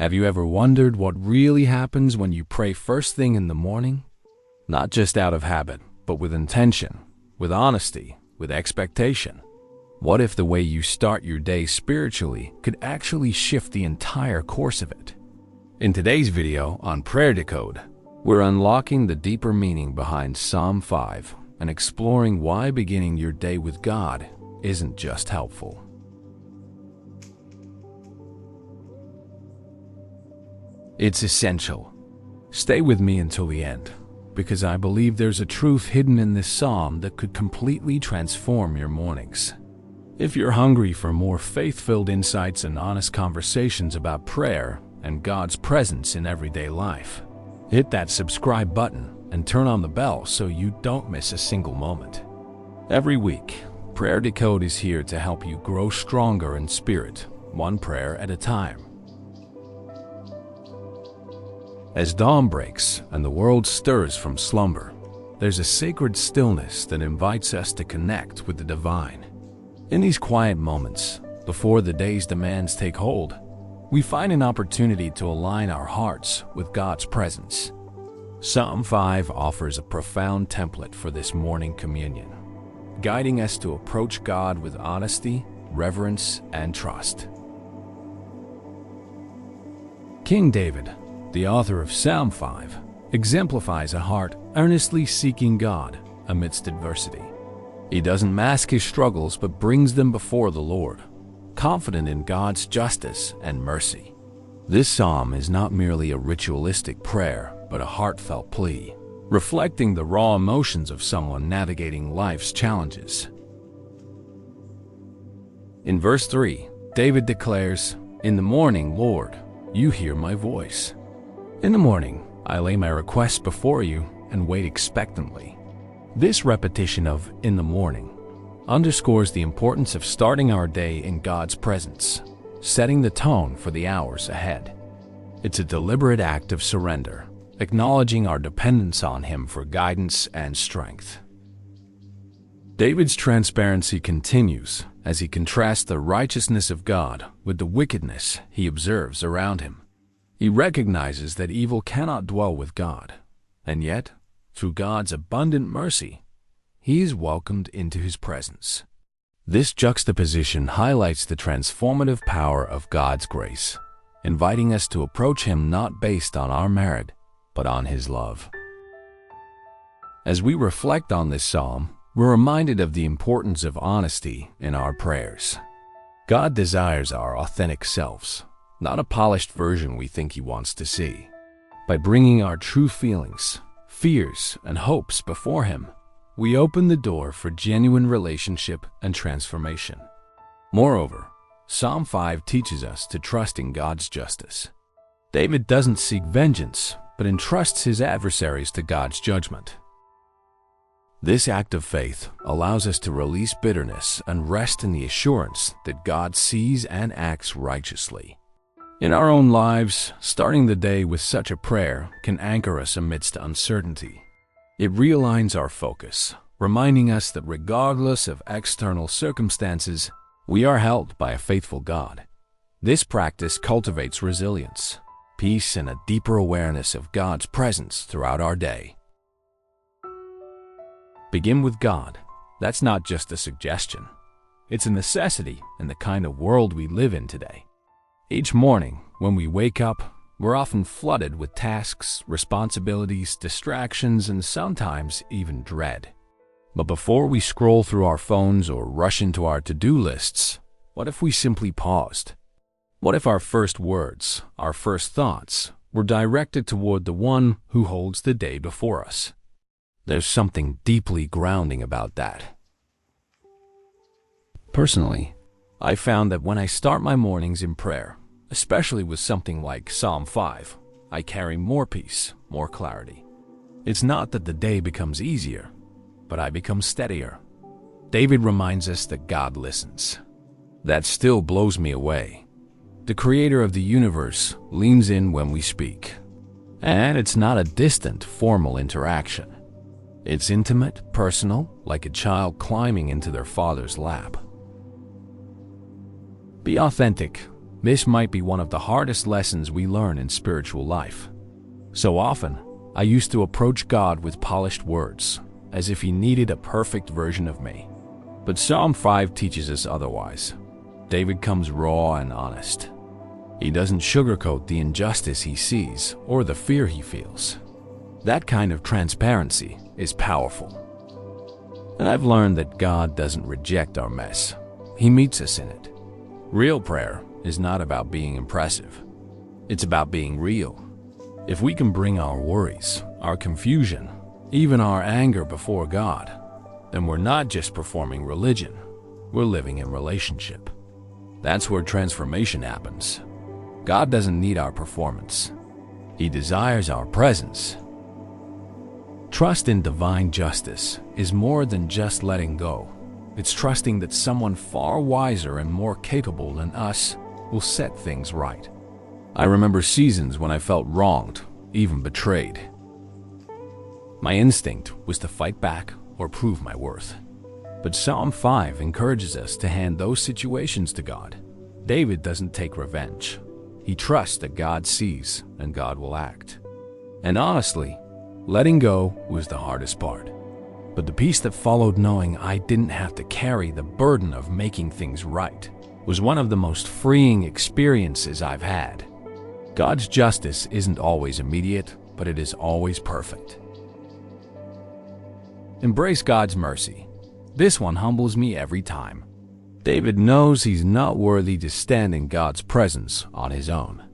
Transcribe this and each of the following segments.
Have you ever wondered what really happens when you pray first thing in the morning? Not just out of habit, but with intention, with honesty, with expectation. What if the way you start your day spiritually could actually shift the entire course of it? In today's video on Prayer Decode, we're unlocking the deeper meaning behind Psalm 5 and exploring why beginning your day with God isn't just helpful. It's essential. Stay with me until the end, because I believe there's a truth hidden in this psalm that could completely transform your mornings. If you're hungry for more faith-filled insights and honest conversations about prayer and God's presence in everyday life, hit that subscribe button and turn on the bell so you don't miss a single moment. Every week, Prayer Decode is here to help you grow stronger in spirit, one prayer at a time. As dawn breaks and the world stirs from slumber, there's a sacred stillness that invites us to connect with the divine. In these quiet moments, before the day's demands take hold, we find an opportunity to align our hearts with God's presence. Psalm 5 offers a profound template for this morning communion, guiding us to approach God with honesty, reverence, and trust. King David, the author of Psalm 5, exemplifies a heart earnestly seeking God amidst adversity. He doesn't mask his struggles but brings them before the Lord, confident in God's justice and mercy. This psalm is not merely a ritualistic prayer, but a heartfelt plea, reflecting the raw emotions of someone navigating life's challenges. In verse 3, David declares, "In the morning, Lord, you hear my voice. In the morning, I lay my requests before you and wait expectantly." This repetition of "in the morning" underscores the importance of starting our day in God's presence, setting the tone for the hours ahead. It's a deliberate act of surrender, acknowledging our dependence on Him for guidance and strength. David's transparency continues as he contrasts the righteousness of God with the wickedness he observes around him. He recognizes that evil cannot dwell with God, and yet, through God's abundant mercy, he is welcomed into His presence. This juxtaposition highlights the transformative power of God's grace, inviting us to approach Him not based on our merit, but on His love. As we reflect on this psalm, we're reminded of the importance of honesty in our prayers. God desires our authentic selves, not a polished version we think He wants to see. By bringing our true feelings, fears, and hopes before Him, we open the door for genuine relationship and transformation. Moreover, Psalm 5 teaches us to trust in God's justice. David doesn't seek vengeance, but entrusts his adversaries to God's judgment. This act of faith allows us to release bitterness and rest in the assurance that God sees and acts righteously. In our own lives, starting the day with such a prayer can anchor us amidst uncertainty. It realigns our focus, reminding us that regardless of external circumstances, we are held by a faithful God. This practice cultivates resilience, peace, and a deeper awareness of God's presence throughout our day. Begin with God. That's not just a suggestion. It's a necessity in the kind of world we live in today. Each morning, when we wake up, we're often flooded with tasks, responsibilities, distractions, and sometimes even dread. But before we scroll through our phones or rush into our to-do lists, what if we simply paused? What if our first words, our first thoughts, were directed toward the One who holds the day before us? There's something deeply grounding about that. Personally, I found that when I start my mornings in prayer, especially with something like Psalm 5, I carry more peace, more clarity. It's not that the day becomes easier, but I become steadier. David reminds us that God listens. That still blows me away. The Creator of the universe leans in when we speak. And it's not a distant, formal interaction. It's intimate, personal, like a child climbing into their father's lap. Be authentic. This might be one of the hardest lessons we learn in spiritual life. So often, I used to approach God with polished words, as if He needed a perfect version of me. But Psalm 5 teaches us otherwise. David comes raw and honest. He doesn't sugarcoat the injustice he sees or the fear he feels. That kind of transparency is powerful. And I've learned that God doesn't reject our mess. He meets us in it. Real prayer is not about being impressive. It's about being real. If we can bring our worries, our confusion, even our anger before God, then we're not just performing religion, we're living in relationship. That's where transformation happens. God doesn't need our performance. He desires our presence. Trust in divine justice is more than just letting go. It's trusting that someone far wiser and more capable than us will set things right. I remember seasons when I felt wronged, even betrayed. My instinct was to fight back or prove my worth. But Psalm 5 encourages us to hand those situations to God. David doesn't take revenge. He trusts that God sees and God will act. And honestly, letting go was the hardest part. But the peace that followed knowing I didn't have to carry the burden of making things right was one of the most freeing experiences I've had. God's justice isn't always immediate, but it is always perfect. Embrace God's mercy. This one humbles me every time. David knows he's not worthy to stand in God's presence on his own.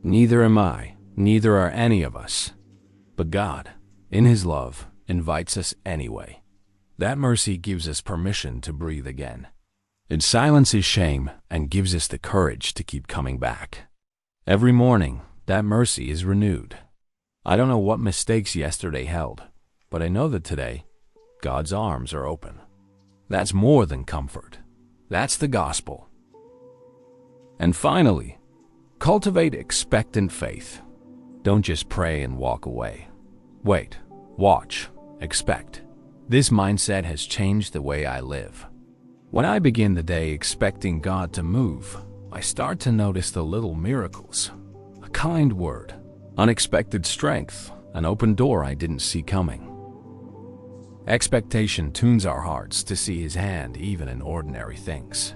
Neither am I, neither are any of us. But God, in His love, invites us anyway. That mercy gives us permission to breathe again. It silences shame and gives us the courage to keep coming back. Every morning, that mercy is renewed. I don't know what mistakes yesterday held, but I know that today, God's arms are open. That's more than comfort. That's the gospel. And finally, cultivate expectant faith. Don't just pray and walk away. Wait, watch, expect. This mindset has changed the way I live. When I begin the day expecting God to move, I start to notice the little miracles. A kind word, unexpected strength, an open door I didn't see coming. Expectation tunes our hearts to see His hand even in ordinary things.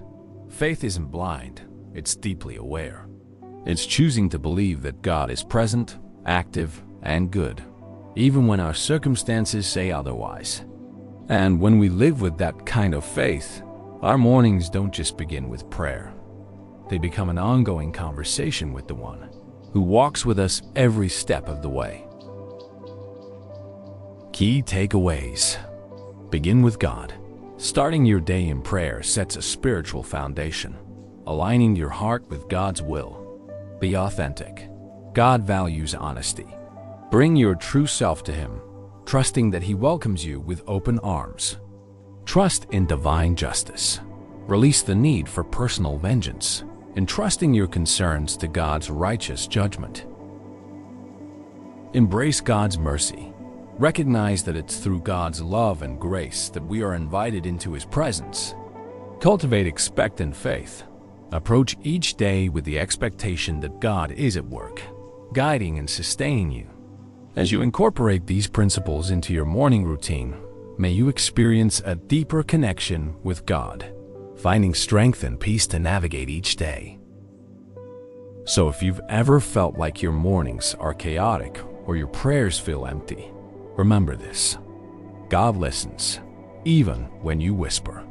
Faith isn't blind, it's deeply aware. It's choosing to believe that God is present, active, and good, even when our circumstances say otherwise. And when we live with that kind of faith, our mornings don't just begin with prayer. They become an ongoing conversation with the One who walks with us every step of the way. Key takeaways. Begin with God. Starting your day in prayer sets a spiritual foundation, aligning your heart with God's will. Be authentic. God values honesty. Bring your true self to Him, trusting that He welcomes you with open arms. Trust in divine justice. Release the need for personal vengeance, entrusting your concerns to God's righteous judgment. Embrace God's mercy. Recognize that it's through God's love and grace that we are invited into His presence. Cultivate expectant faith. Approach each day with the expectation that God is at work, guiding and sustaining you. As you incorporate these principles into your morning routine, may you experience a deeper connection with God, finding strength and peace to navigate each day. So if you've ever felt like your mornings are chaotic or your prayers feel empty, remember this: God listens, even when you whisper.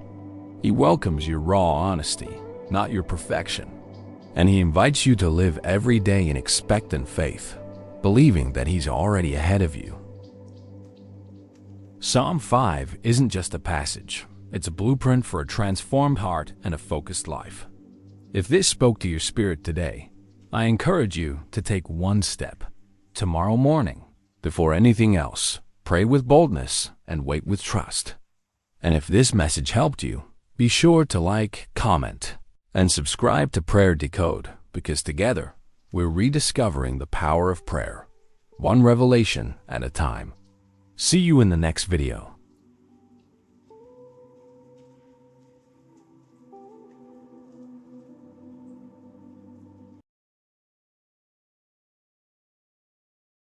He welcomes your raw honesty, not your perfection. And He invites you to live every day in expectant faith, believing that He's already ahead of you. Psalm 5 isn't just a passage. It's a blueprint for a transformed heart and a focused life. If this spoke to your spirit today, I encourage you to take one step. Tomorrow morning, before anything else, pray with boldness and wait with trust. And if this message helped you, be sure to like, comment, and subscribe to Prayer Decode, because together, we're rediscovering the power of prayer, one revelation at a time. See you in the next video.